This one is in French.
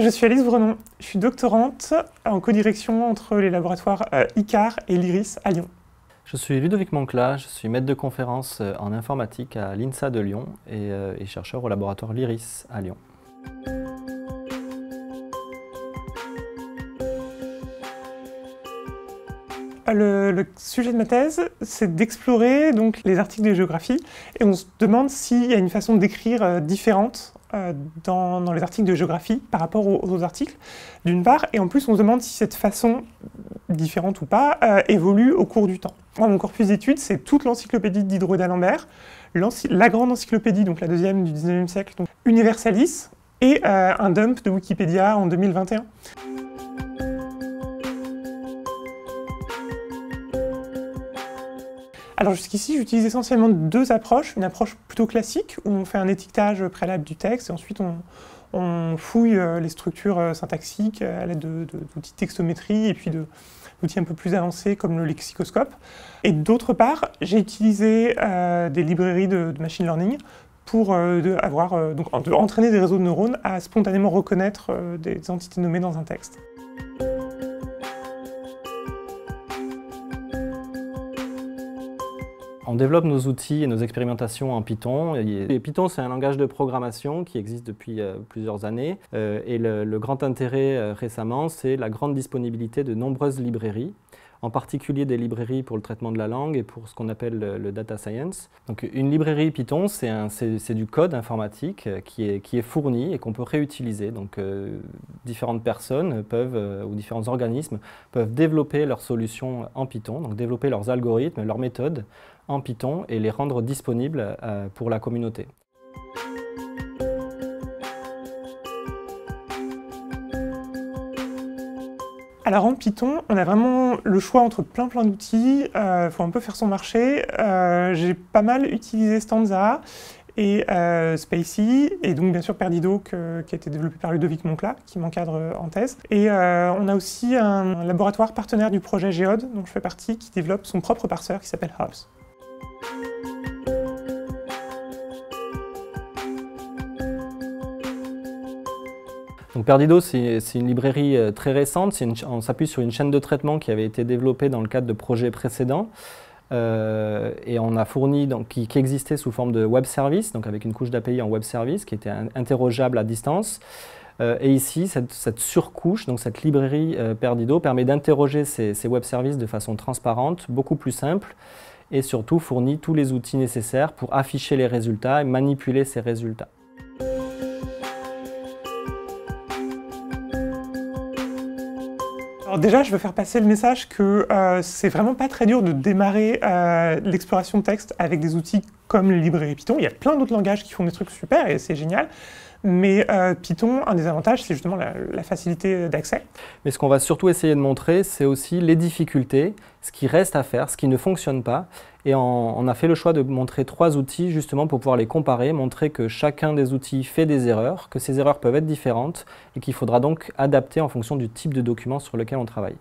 Je suis Alice Brenon, je suis doctorante en codirection entre les laboratoires ICAR et l'IRIS à Lyon. Je suis Ludovic Moncla, je suis maître de conférence en informatique à l'INSA de Lyon et chercheur au laboratoire l'IRIS à Lyon. Le sujet de ma thèse, c'est d'explorer donc les articles de géographie et on se demande s'il y a une façon d'écrire différente dans les articles de géographie par rapport aux autres articles, d'une part, et en plus on se demande si cette façon, différente ou pas, évolue au cours du temps. Moi, mon corpus d'études, c'est toute l'encyclopédie de Diderot d'Alembert, la grande encyclopédie, donc la deuxième du 19e siècle, donc Universalis, et un dump de Wikipédia en 2021. Alors jusqu'ici, j'utilise essentiellement deux approches. Une approche plutôt classique, où on fait un étiquetage préalable du texte, et ensuite on fouille les structures syntaxiques à l'aide d'outils de textométrie, et puis d'outils un peu plus avancés comme le lexicoscope. Et d'autre part, j'ai utilisé des librairies de machine learning pour entraîner des réseaux de neurones à spontanément reconnaître des entités nommées dans un texte. On développe nos outils et nos expérimentations en Python. Et Python, c'est un langage de programmation qui existe depuis plusieurs années. Et le grand intérêt récemment, c'est la grande disponibilité de nombreuses librairies, en particulier des librairies pour le traitement de la langue et pour ce qu'on appelle le data science. Donc une librairie Python, c'est du code informatique qui est fourni et qu'on peut réutiliser. Donc différentes personnes ou différents organismes peuvent développer leurs solutions en Python, donc développer leurs algorithmes, leurs méthodes en Python et les rendre disponibles pour la communauté. Alors en Python, on a vraiment le choix entre plein d'outils, il faut un peu faire son marché. J'ai pas mal utilisé Stanza et Spacy, et donc bien sûr Perdido qui a été développé par Ludovic Moncla, qui m'encadre en thèse. Et on a aussi un laboratoire partenaire du projet Géode, dont je fais partie, qui développe son propre parseur qui s'appelle House. Donc Perdido, c'est une librairie très récente, on s'appuie sur une chaîne de traitement qui avait été développée dans le cadre de projets précédents et on a fourni, qui existait sous forme de web service, donc avec une couche d'API en web service qui était interrogeable à distance. Et ici, cette surcouche, donc cette librairie Perdido, permet d'interroger ces web services de façon transparente, beaucoup plus simple, et surtout fournit tous les outils nécessaires pour afficher les résultats et manipuler ces résultats. Alors déjà, je veux faire passer le message que c'est vraiment pas très dur de démarrer l'exploration de texte avec des outils comme les librairies Python. Il y a plein d'autres langages qui font des trucs super et c'est génial. Mais Python, un des avantages, c'est justement la facilité d'accès. Mais ce qu'on va surtout essayer de montrer, c'est aussi les difficultés, ce qui reste à faire, ce qui ne fonctionne pas. Et on a fait le choix de montrer 3 outils justement pour pouvoir les comparer, montrer que chacun des outils fait des erreurs, que ces erreurs peuvent être différentes et qu'il faudra donc adapter en fonction du type de document sur lequel on travaille.